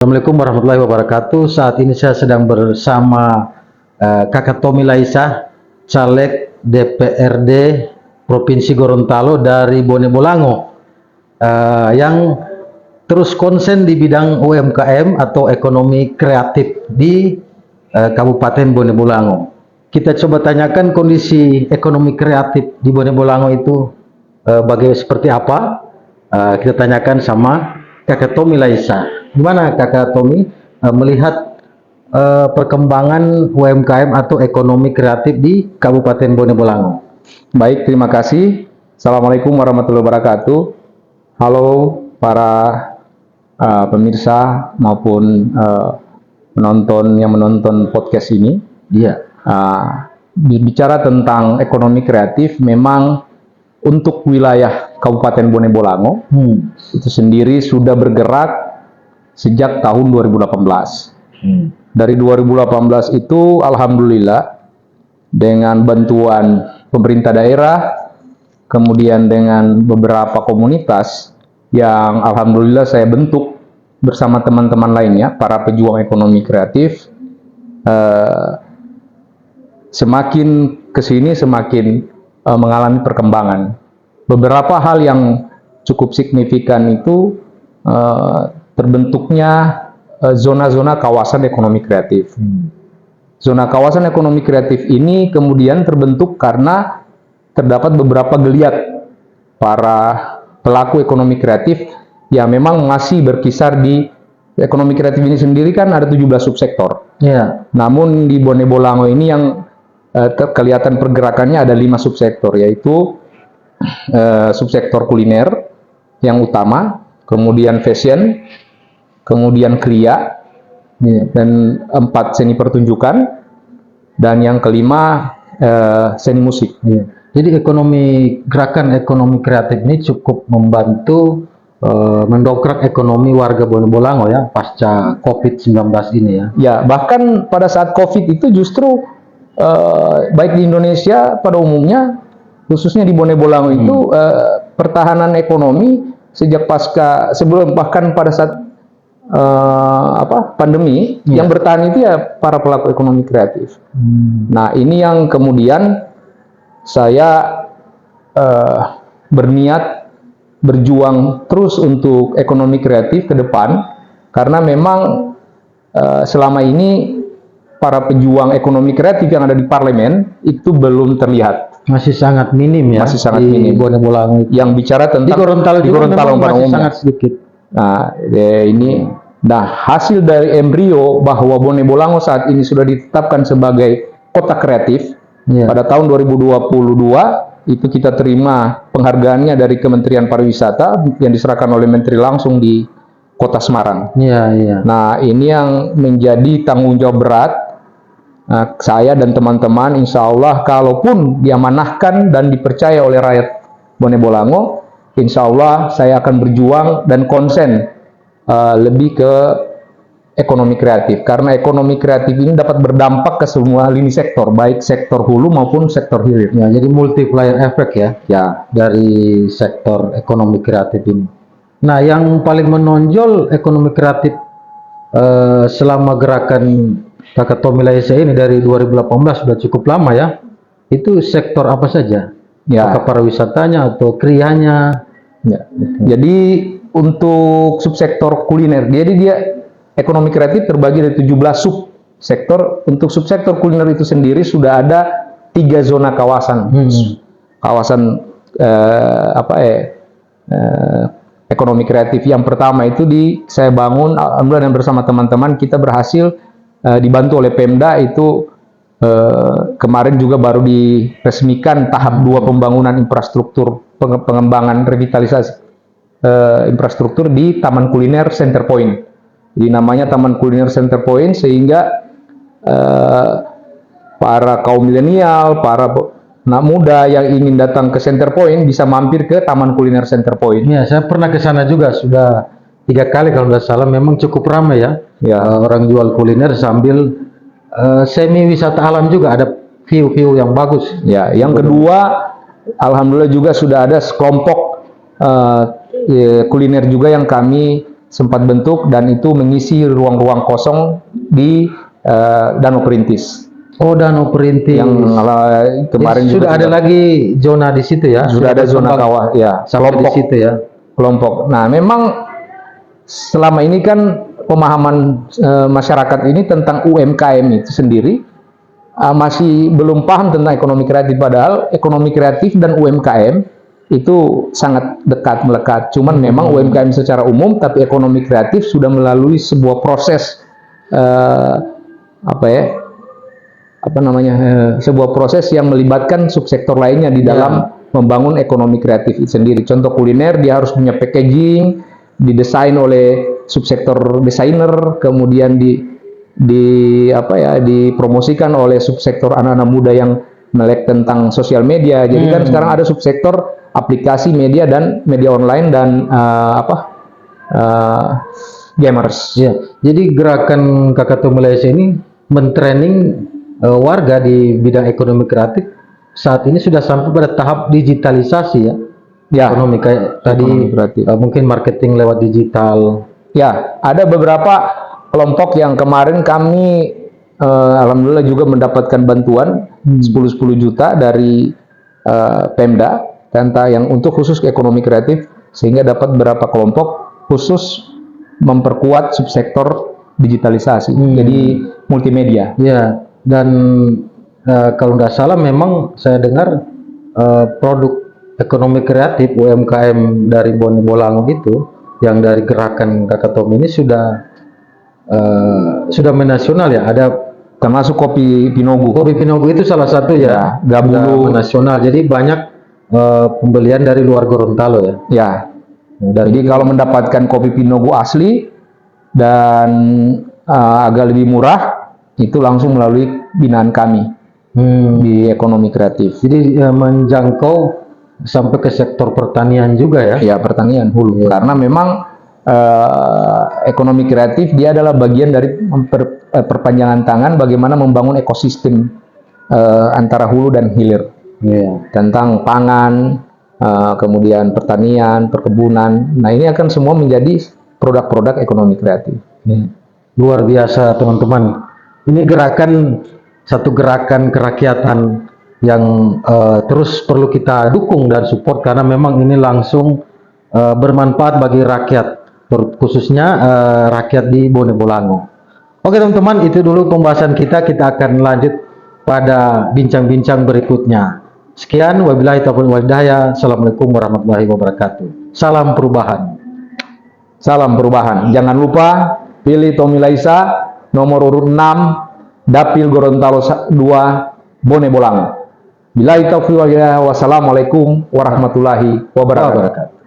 Assalamualaikum warahmatullahi wabarakatuh. Saat ini saya sedang bersama Kakak Tommy Laisa, caleg DPRD Provinsi Gorontalo dari Bone Bolango, yang terus konsen di bidang UMKM atau ekonomi kreatif di Kabupaten Bone Bolango. Kita coba tanyakan kondisi ekonomi kreatif di Bone Bolango itu bagaimana, seperti apa. Kita tanyakan sama Kakak Tommy Laisa. Gimana Kakak Tommy melihat perkembangan UMKM atau ekonomi kreatif di Kabupaten Bone Bolango? Baik, terima kasih. Assalamualaikum warahmatullahi wabarakatuh. Halo para pemirsa maupun penonton yang menonton podcast ini. Iya. Bicara tentang ekonomi kreatif, memang untuk wilayah Kabupaten Bone Bolango itu sendiri sudah bergerak sejak tahun 2018. Dari 2018 itu alhamdulillah dengan bantuan pemerintah daerah, kemudian dengan beberapa komunitas yang alhamdulillah saya bentuk bersama teman-teman lainnya, para pejuang ekonomi kreatif, semakin kesini semakin mengalami perkembangan. Beberapa hal yang cukup signifikan itu terbentuknya zona-zona kawasan ekonomi kreatif. Zona kawasan ekonomi kreatif ini kemudian terbentuk karena terdapat beberapa geliat para pelaku ekonomi kreatif yang memang masih berkisar di ekonomi kreatif ini sendiri. Kan ada 17 subsektor. Yeah. Namun di Bone Bolango ini yang kelihatan pergerakannya ada 5 subsektor, yaitu subsektor kuliner yang utama, kemudian fashion, kemudian kriya, dan 4 seni pertunjukan, dan yang kelima seni musik. Jadi gerakan ekonomi kreatif ini cukup membantu mendongkrak ekonomi warga Bone Bolango ya, pasca COVID-19 ini ya. Ya, bahkan pada saat COVID itu justru baik di Indonesia pada umumnya, khususnya di Bone Bolango itu pertahanan ekonomi sejak sebelum bahkan pada saat pandemi, yang bertahan itu ya para pelaku ekonomi kreatif. Nah, ini yang kemudian saya berniat berjuang terus untuk ekonomi kreatif ke depan, karena memang selama ini para pejuang ekonomi kreatif yang ada di parlemen itu belum terlihat. Masih sangat minim ya. Masih sangat minim. Bone Bolango itu. Yang bicara tentang di Gorontalo pada masih umumnya sangat sedikit. Nah, hasil dari embrio bahwa Bone Bolango saat ini sudah ditetapkan sebagai kota kreatif. Pada tahun 2022 itu kita terima penghargaannya dari Kementerian Pariwisata yang diserahkan oleh Menteri langsung di Kota Semarang. Nah, ini yang menjadi tanggung jawab berat. Saya dan teman-teman, insya Allah kalaupun diamanahkan dan dipercaya oleh rakyat Bone Bolango, insya Allah saya akan berjuang dan konsen lebih ke ekonomi kreatif, karena ekonomi kreatif ini dapat berdampak ke semua lini sektor, baik sektor hulu maupun sektor hilir. Ya, jadi multiplier effect ya dari sektor ekonomi kreatif ini. Nah, yang paling menonjol ekonomi kreatif selama gerakan Kakak Tommy Laisa ini dari 2018 sudah cukup lama ya. Itu sektor apa saja? Apakah pariwisatanya atau krianya? Jadi untuk subsektor kuliner, jadi dia ekonomi kreatif terbagi dari 17 subsektor. Untuk subsektor kuliner itu sendiri sudah ada 3 zona kawasan. Kawasan ekonomi kreatif. Yang pertama itu saya bangun, alhamdulillah, dan bersama teman-teman kita berhasil dibantu oleh Pemda itu kemarin juga baru diresmikan tahap 2 pembangunan infrastruktur, pengembangan revitalisasi infrastruktur di Taman Kuliner Center Point. Jadi namanya Taman Kuliner Center Point, sehingga para kaum milenial, para anak muda yang ingin datang ke Center Point bisa mampir ke Taman Kuliner Center Point. Ya, saya pernah ke sana juga, sudah 3 kali kalau tidak salah. Memang cukup ramai ya. Orang jual kuliner sambil semi wisata alam juga, ada view-view yang bagus. Ya, yang kedua, alhamdulillah juga sudah ada sekelompok kuliner juga yang kami sempat bentuk dan itu mengisi ruang-ruang kosong di Danau Perintis. Oh, Danau Perintis. Yang kemarin sudah juga ada lagi zona di situ ya. Sudah ada zona kawah ya. Sampai di situ ya. Kelompok. Nah, memang selama ini kan pemahaman masyarakat ini tentang UMKM itu sendiri masih belum paham tentang ekonomi kreatif, padahal ekonomi kreatif dan UMKM itu sangat dekat melekat. Cuman memang UMKM secara umum, tapi ekonomi kreatif sudah melalui sebuah proses sebuah proses yang melibatkan subsektor lainnya di dalam membangun ekonomi kreatif itu sendiri. Contoh kuliner, dia harus punya packaging, didesain oleh subsektor desainer, kemudian dipromosikan oleh subsektor anak-anak muda yang melek tentang sosial media. Jadi kan sekarang ada subsektor aplikasi media dan media online dan gamers. Ya, jadi gerakan Kakato Malaysia ini mentraining warga di bidang ekonomi kreatif saat ini sudah sampai pada tahap digitalisasi ya. Ya, ekonomi kayak tadi mungkin marketing lewat digital. Ya, ada beberapa kelompok yang kemarin kami alhamdulillah juga mendapatkan bantuan 10 juta dari Pemda tentang yang untuk khusus ekonomi kreatif, sehingga dapat beberapa kelompok khusus memperkuat subsektor digitalisasi. Jadi multimedia. Ya, dan kalau nggak salah memang saya dengar produk ekonomi kreatif UMKM dari Bone Bolango itu yang dari gerakan Kakato ini sudah menasional ya. Ada termasuk kopi Pinogu. Kopi Pinogu itu salah satu ya, Gabulu nasional. Jadi banyak pembelian dari luar Gorontalo ya. Ya. Jadi kalau mendapatkan kopi Pinogu asli dan agak lebih murah, itu langsung melalui binaan kami di ekonomi kreatif. Jadi menjangkau sampai ke sektor pertanian juga ya? Ya, pertanian hulu. Ya. Karena memang ekonomi kreatif dia adalah bagian dari perpanjangan tangan bagaimana membangun ekosistem antara hulu dan hilir. Yeah. Tentang pangan, kemudian pertanian, perkebunan. Nah, ini akan semua menjadi produk-produk ekonomi kreatif. Luar biasa teman-teman. Ini satu gerakan kerakyatan yang terus perlu kita dukung dan support karena memang ini langsung bermanfaat bagi rakyat, khususnya rakyat di Bone Bolango. Oke teman-teman, itu dulu pembahasan kita. Kita akan lanjut pada bincang-bincang berikutnya. Sekian, wabillahi taufiq wal hidayah. Assalamualaikum warahmatullahi wabarakatuh. Salam perubahan. Salam perubahan. Jangan lupa pilih Tommy Laisa nomor urut 6 Dapil Gorontalo 2 Bone Bolango. Billahi taufiq wal hidayah. Wassalamualaikum warahmatullahi wabarakatuh.